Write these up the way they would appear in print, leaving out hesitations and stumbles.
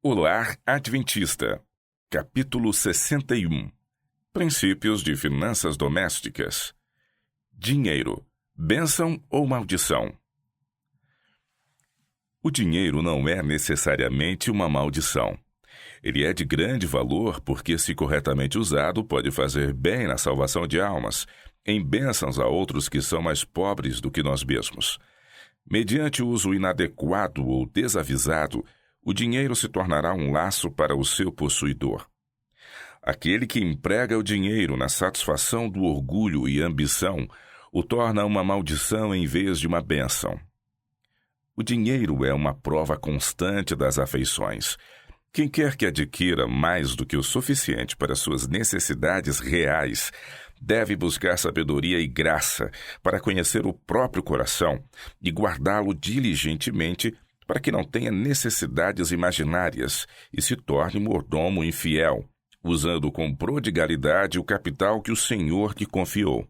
O Lar Adventista, capítulo 61. Princípios de finanças domésticas. Dinheiro, bênção ou maldição? O dinheiro não é necessariamente uma maldição. Ele é de grande valor porque, se corretamente usado, pode fazer bem na salvação de almas, em bênçãos a outros que são mais pobres do que nós mesmos. Mediante o uso inadequado ou desavisado, o dinheiro se tornará um laço para o seu possuidor. Aquele que emprega o dinheiro na satisfação do orgulho e ambição o torna uma maldição em vez de uma bênção. O dinheiro é uma prova constante das afeições. Quem quer que adquira mais do que o suficiente para suas necessidades reais deve buscar sabedoria e graça para conhecer o próprio coração e guardá-lo diligentemente para que não tenha necessidades imaginárias e se torne mordomo infiel, usando com prodigalidade o capital que o Senhor lhe confiou.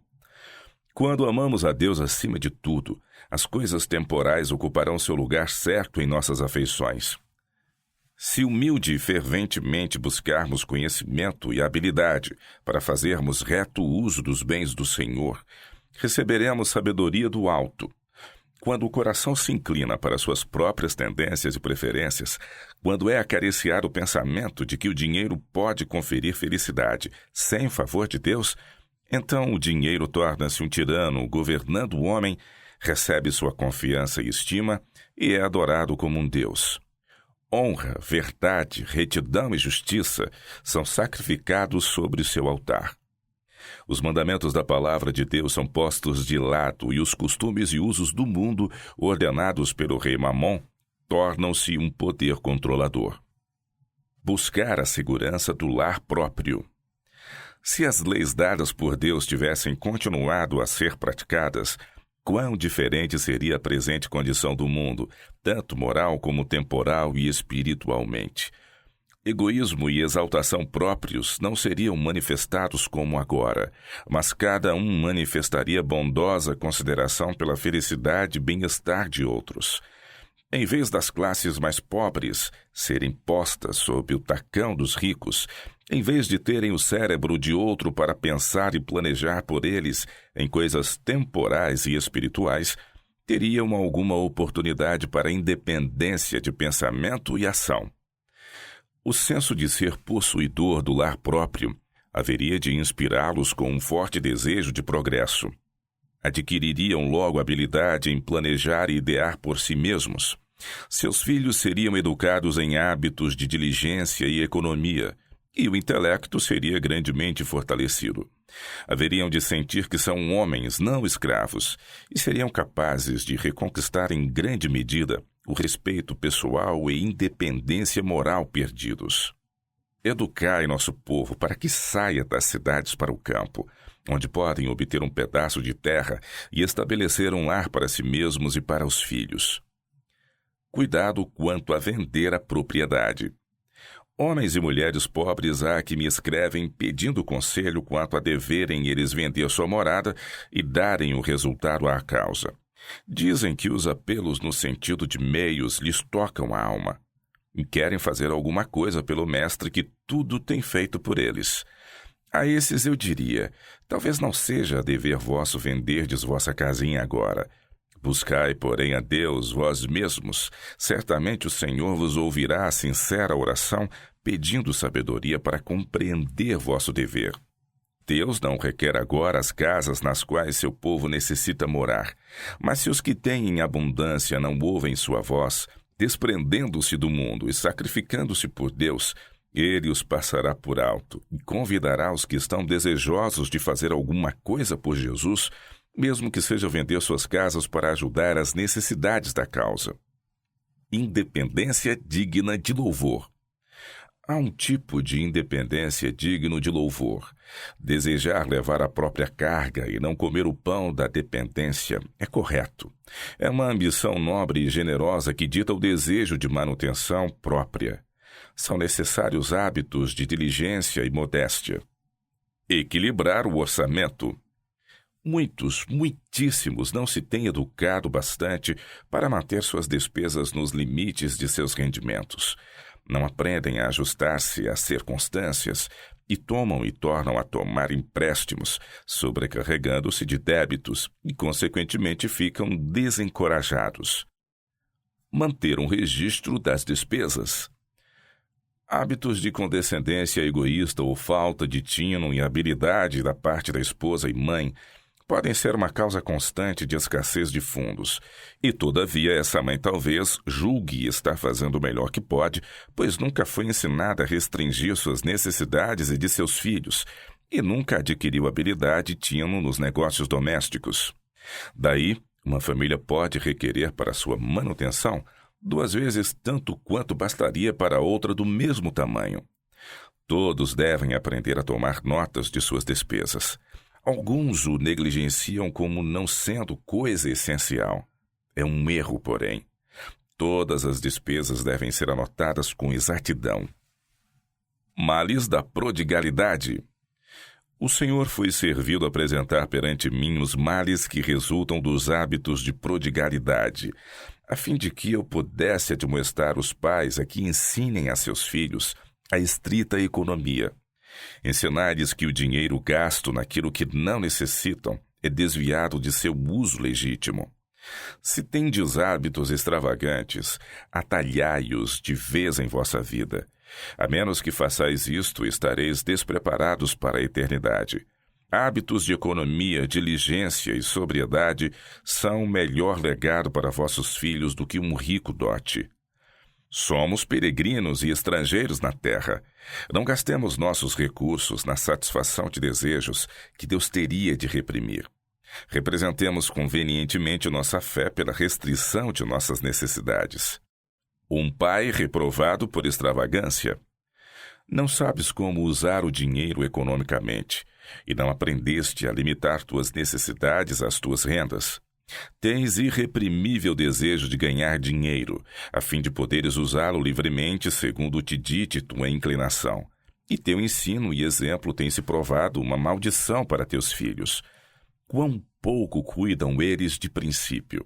Quando amamos a Deus acima de tudo, as coisas temporais ocuparão seu lugar certo em nossas afeições. Se humilde e ferventemente buscarmos conhecimento e habilidade para fazermos reto uso dos bens do Senhor, receberemos sabedoria do alto. Quando o coração se inclina para suas próprias tendências e preferências, quando é acariciar o pensamento de que o dinheiro pode conferir felicidade sem favor de Deus, então o dinheiro torna-se um tirano governando o homem, recebe sua confiança e estima e é adorado como um Deus. Honra, verdade, retidão e justiça são sacrificados sobre seu altar. Os mandamentos da palavra de Deus são postos de lado e os costumes e usos do mundo, ordenados pelo rei Mamon, tornam-se um poder controlador. Buscar a segurança do lar próprio. Se as leis dadas por Deus tivessem continuado a ser praticadas, quão diferente seria a presente condição do mundo, tanto moral como temporal e espiritualmente. Egoísmo e exaltação próprios não seriam manifestados como agora, mas cada um manifestaria bondosa consideração pela felicidade e bem-estar de outros. Em vez das classes mais pobres serem postas sob o tacão dos ricos, em vez de terem o cérebro de outro para pensar e planejar por eles em coisas temporais e espirituais, teriam alguma oportunidade para independência de pensamento e ação. O senso de ser possuidor do lar próprio haveria de inspirá-los com um forte desejo de progresso. Adquiririam logo habilidade em planejar e idear por si mesmos. Seus filhos seriam educados em hábitos de diligência e economia, e o intelecto seria grandemente fortalecido. Haveriam de sentir que são homens, não escravos, e seriam capazes de reconquistar em grande medida o respeito pessoal e independência moral perdidos. Educai nosso povo para que saia das cidades para o campo, onde podem obter um pedaço de terra e estabelecer um lar para si mesmos e para os filhos. Cuidado quanto a vender a propriedade. Homens e mulheres pobres há que me escrevem pedindo conselho quanto a deverem eles vender sua morada e darem o resultado à causa. Dizem que os apelos no sentido de meios lhes tocam a alma e querem fazer alguma coisa pelo mestre que tudo tem feito por eles. A esses eu diria, talvez não seja dever vosso venderdes vossa casinha agora. Buscai, porém, a Deus vós mesmos. Certamente o Senhor vos ouvirá a sincera oração, pedindo sabedoria para compreender vosso dever. Deus não requer agora as casas nas quais seu povo necessita morar, mas se os que têm em abundância não ouvem sua voz, desprendendo-se do mundo e sacrificando-se por Deus, ele os passará por alto e convidará os que estão desejosos de fazer alguma coisa por Jesus, mesmo que seja vender suas casas para ajudar as necessidades da causa. Independência digna de louvor. Há um tipo de independência digno de louvor. Desejar levar a própria carga e não comer o pão da dependência é correto. É uma ambição nobre e generosa que dita o desejo de manutenção própria. São necessários hábitos de diligência e modéstia. Equilibrar o orçamento. Muitíssimos não se têm educado bastante para manter suas despesas nos limites de seus rendimentos. Não aprendem a ajustar-se às circunstâncias e tomam e tornam a tomar empréstimos, sobrecarregando-se de débitos e, consequentemente, ficam desencorajados. Manter um registro das despesas. Hábitos de condescendência egoísta ou falta de tino e habilidade da parte da esposa e mãe podem ser uma causa constante de escassez de fundos. E, todavia, essa mãe talvez julgue estar fazendo o melhor que pode, pois nunca foi ensinada a restringir suas necessidades e de seus filhos, e nunca adquiriu habilidade e tino nos negócios domésticos. Daí, uma família pode requerer para sua manutenção 2 vezes tanto quanto bastaria para outra do mesmo tamanho. Todos devem aprender a tomar notas de suas despesas. Alguns o negligenciam como não sendo coisa essencial. É um erro, porém. Todas as despesas devem ser anotadas com exatidão. Males da prodigalidade. O Senhor foi servido a apresentar perante mim os males que resultam dos hábitos de prodigalidade, a fim de que eu pudesse admoestar os pais a que ensinem a seus filhos a estrita economia. Ensinar-lhes que o dinheiro gasto naquilo que não necessitam é desviado de seu uso legítimo. Se tendes hábitos extravagantes, atalhai-os de vez em vossa vida. A menos que façais isto, estareis despreparados para a eternidade. Hábitos de economia, diligência e sobriedade são o melhor legado para vossos filhos do que um rico dote. Somos peregrinos e estrangeiros na terra. Não gastemos nossos recursos na satisfação de desejos que Deus teria de reprimir. Representemos convenientemente nossa fé pela restrição de nossas necessidades. Um pai reprovado por extravagância. Não sabes como usar o dinheiro economicamente, e não aprendeste a limitar tuas necessidades às tuas rendas. Tens irreprimível desejo de ganhar dinheiro, a fim de poderes usá-lo livremente segundo te dite tua inclinação. E teu ensino e exemplo têm se provado uma maldição para teus filhos. Quão pouco cuidam eles de princípio.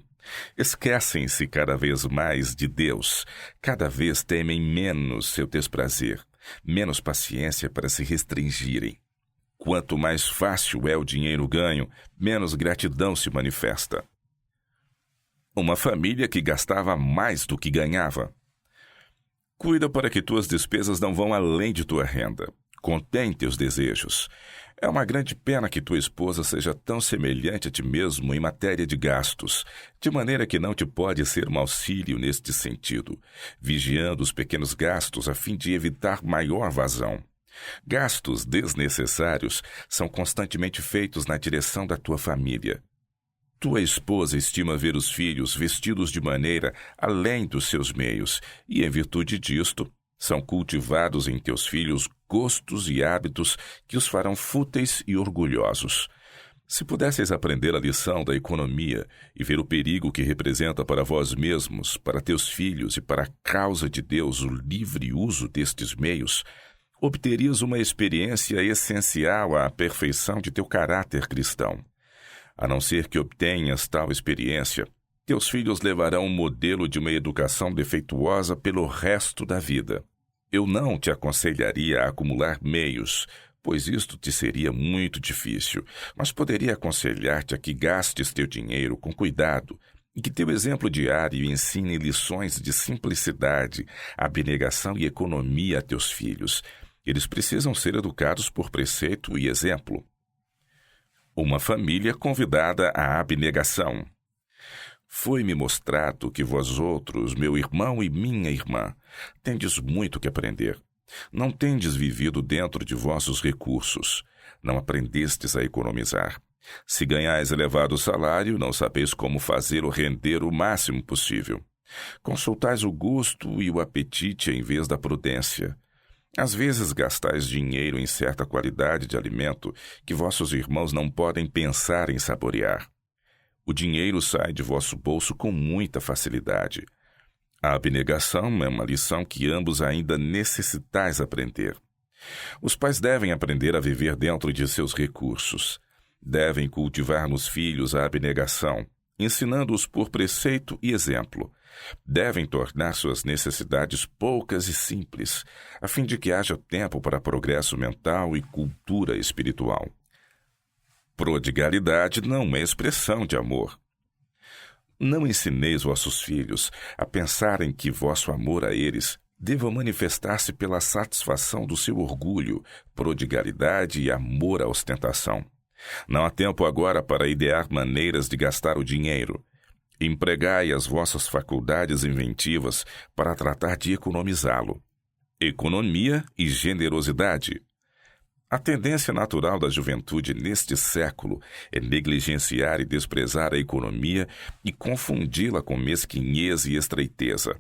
Esquecem-se cada vez mais de Deus, cada vez temem menos seu desprazer, menos paciência para se restringirem. Quanto mais fácil é o dinheiro ganho, menos gratidão se manifesta. Uma família que gastava mais do que ganhava. Cuida para que tuas despesas não vão além de tua renda. Contém teus desejos. É uma grande pena que tua esposa seja tão semelhante a ti mesmo em matéria de gastos, de maneira que não te pode ser um auxílio neste sentido, vigiando os pequenos gastos a fim de evitar maior vazão. Gastos desnecessários são constantemente feitos na direção da tua família. Tua esposa estima ver os filhos vestidos de maneira além dos seus meios, e, em virtude disto, são cultivados em teus filhos gostos e hábitos que os farão fúteis e orgulhosos. Se pudesseis aprender a lição da economia e ver o perigo que representa para vós mesmos, para teus filhos e para a causa de Deus o livre uso destes meios, obterias uma experiência essencial à perfeição de teu caráter cristão. A não ser que obtenhas tal experiência, teus filhos levarão um modelo de uma educação defeituosa pelo resto da vida. Eu não te aconselharia a acumular meios, pois isto te seria muito difícil, mas poderia aconselhar-te a que gastes teu dinheiro com cuidado e que teu exemplo diário ensine lições de simplicidade, abnegação e economia a teus filhos. Eles precisam ser educados por preceito e exemplo. Uma família convidada à abnegação. Foi-me mostrado que vós outros, meu irmão e minha irmã, tendes muito que aprender. Não tendes vivido dentro de vossos recursos. Não aprendestes a economizar. Se ganhais elevado salário, não sabeis como fazê-lo render o máximo possível. Consultais o gosto e o apetite em vez da prudência. Às vezes gastais dinheiro em certa qualidade de alimento que vossos irmãos não podem pensar em saborear. O dinheiro sai de vosso bolso com muita facilidade. A abnegação é uma lição que ambos ainda necessitais aprender. Os pais devem aprender a viver dentro de seus recursos. Devem cultivar nos filhos a abnegação, ensinando-os por preceito e exemplo, devem tornar suas necessidades poucas e simples, a fim de que haja tempo para progresso mental e cultura espiritual. Prodigalidade não é expressão de amor. Não ensineis vossos filhos a pensarem que vosso amor a eles deva manifestar-se pela satisfação do seu orgulho, prodigalidade e amor à ostentação. Não há tempo agora para idear maneiras de gastar o dinheiro. Empregai as vossas faculdades inventivas para tratar de economizá-lo. Economia e generosidade. A tendência natural da juventude neste século é negligenciar e desprezar a economia e confundi-la com mesquinhez e estreiteza.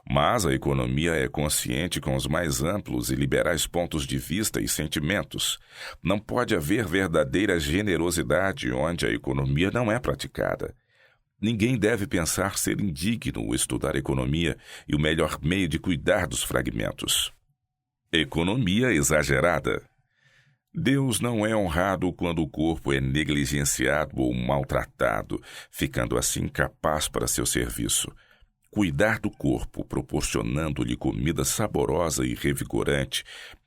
Mas a economia é consciente com os mais amplos e liberais pontos de vista e sentimentos. Não pode haver verdadeira generosidade onde a economia não é praticada. Ninguém deve pensar ser indigno estudar economia e o melhor meio de cuidar dos fragmentos. Economia exagerada. Deus não é honrado quando o corpo é negligenciado ou maltratado, ficando assim incapaz para seu serviço. Cuidar do corpo, proporcionando-lhe comida saborosa e revigorante,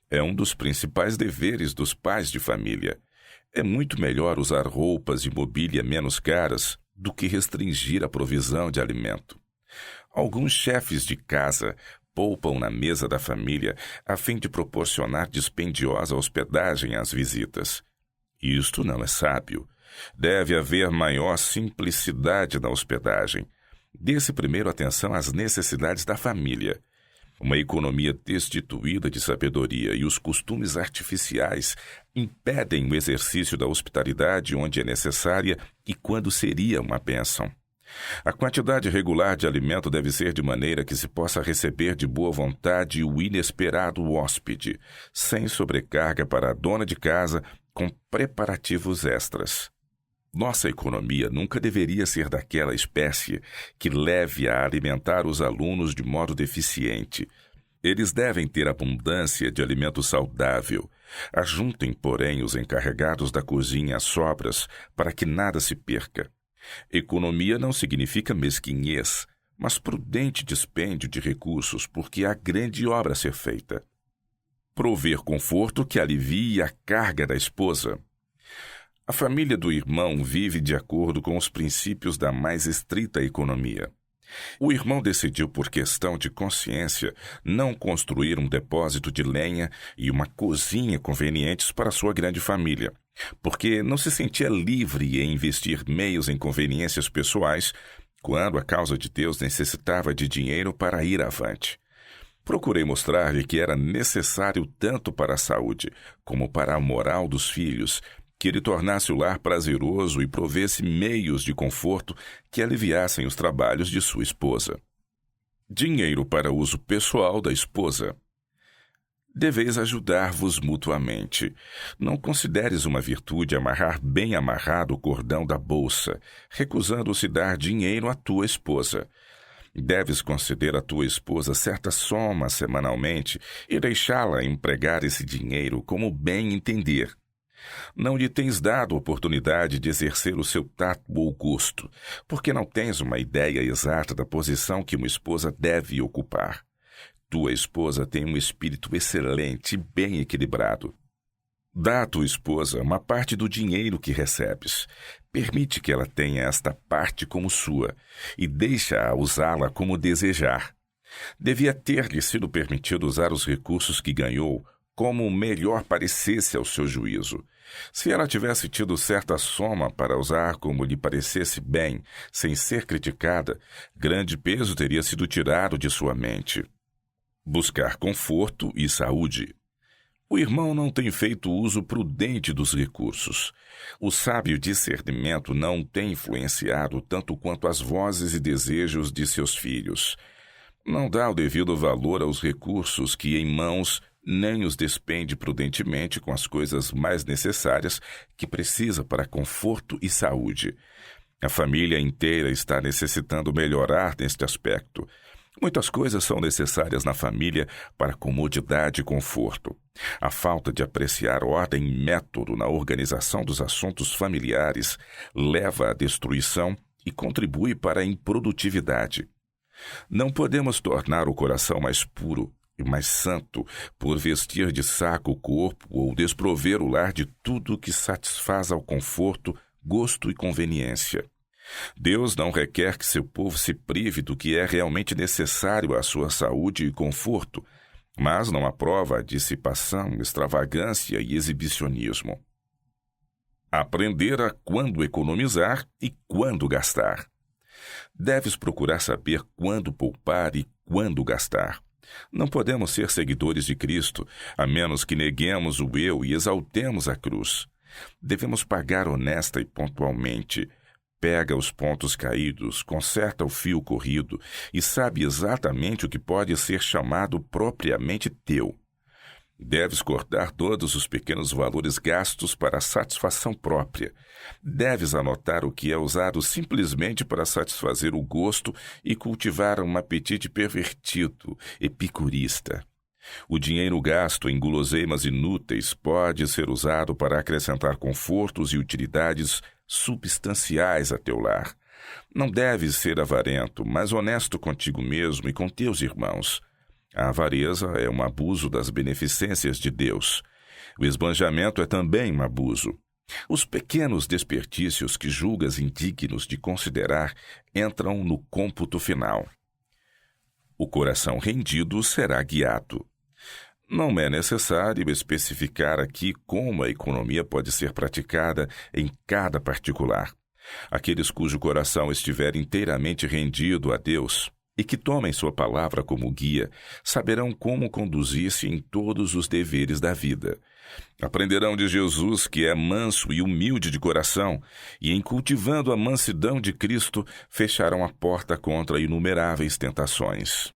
é um dos principais deveres dos pais de família. É muito melhor usar roupas e mobília menos caras do que restringir a provisão de alimento. Alguns chefes de casa poupam na mesa da família a fim de proporcionar dispendiosa hospedagem às visitas. Isto não é sábio. Deve haver maior simplicidade na hospedagem. Dê-se primeiro atenção às necessidades da família. Uma economia destituída de sabedoria e os costumes artificiais impedem o exercício da hospitalidade onde é necessária e quando seria uma bênção. A quantidade regular de alimento deve ser de maneira que se possa receber de boa vontade o inesperado hóspede, sem sobrecarga para a dona de casa, com preparativos extras. Nossa economia nunca deveria ser daquela espécie que leve a alimentar os alunos de modo deficiente. Eles devem ter abundância de alimento saudável. Ajuntem, porém, os encarregados da cozinha às sobras para que nada se perca. Economia não significa mesquinhez, mas prudente dispêndio de recursos, porque há grande obra a ser feita. Prover conforto que alivie a carga da esposa. A família do irmão vive de acordo com os princípios da mais estrita economia. O irmão decidiu, por questão de consciência, não construir um depósito de lenha e uma cozinha convenientes para sua grande família, porque não se sentia livre em investir meios em conveniências pessoais quando a causa de Deus necessitava de dinheiro para ir avante. Procurei mostrar-lhe que era necessário tanto para a saúde como para a moral dos filhos que ele tornasse o lar prazeroso e provesse meios de conforto que aliviassem os trabalhos de sua esposa. Dinheiro para uso pessoal da esposa. Deveis ajudar-vos mutuamente. Não consideres uma virtude amarrar bem amarrado o cordão da bolsa, recusando-se dar dinheiro à tua esposa. Deves conceder à tua esposa certa soma semanalmente e deixá-la empregar esse dinheiro como bem entender. Não lhe tens dado oportunidade de exercer o seu tato ou gosto, porque não tens uma ideia exata da posição que uma esposa deve ocupar. Tua esposa tem um espírito excelente e bem equilibrado. Dá à tua esposa uma parte do dinheiro que recebes. Permite que ela tenha esta parte como sua e deixa-a usá-la como desejar. Devia ter-lhe sido permitido usar os recursos que ganhou como melhor parecesse ao seu juízo. Se ela tivesse tido certa soma para usar como lhe parecesse bem, sem ser criticada, grande peso teria sido tirado de sua mente. Buscar conforto e saúde. O irmão não tem feito uso prudente dos recursos. O sábio discernimento não tem influenciado tanto quanto as vozes e desejos de seus filhos. Não dá o devido valor aos recursos que em mãos nem os despende prudentemente com as coisas mais necessárias que precisa para conforto e saúde. A família inteira está necessitando melhorar neste aspecto. Muitas coisas são necessárias na família para comodidade e conforto. A falta de apreciar ordem e método na organização dos assuntos familiares leva à destruição e contribui para a improdutividade. Não podemos tornar o coração mais puro e mais santo por vestir de saco o corpo ou desprover o lar de tudo que satisfaz ao conforto, gosto e conveniência. Deus não requer que seu povo se prive do que é realmente necessário à sua saúde e conforto, mas não aprova a dissipação, extravagância e exibicionismo. Aprender a quando economizar e quando gastar. Deves procurar saber quando poupar e quando gastar. Não podemos ser seguidores de Cristo, a menos que neguemos o eu e exaltemos a cruz. Devemos pagar honesta e pontualmente. Pega os pontos caídos, conserta o fio corrido e sabe exatamente o que pode ser chamado propriamente teu. Deves cortar todos os pequenos valores gastos para a satisfação própria. Deves anotar o que é usado simplesmente para satisfazer o gosto e cultivar um apetite pervertido, epicurista. O dinheiro gasto em guloseimas inúteis pode ser usado para acrescentar confortos e utilidades substanciais a teu lar. Não deves ser avarento, mas honesto contigo mesmo e com teus irmãos. A avareza é um abuso das beneficências de Deus. O esbanjamento é também um abuso. Os pequenos desperdícios que julgas indignos de considerar entram no cômputo final. O coração rendido será guiado. Não é necessário especificar aqui como a economia pode ser praticada em cada particular. Aqueles cujo coração estiver inteiramente rendido a Deus e que tomem sua palavra como guia, saberão como conduzir-se em todos os deveres da vida. Aprenderão de Jesus, que é manso e humilde de coração, e em cultivando a mansidão de Cristo, fecharão a porta contra inumeráveis tentações.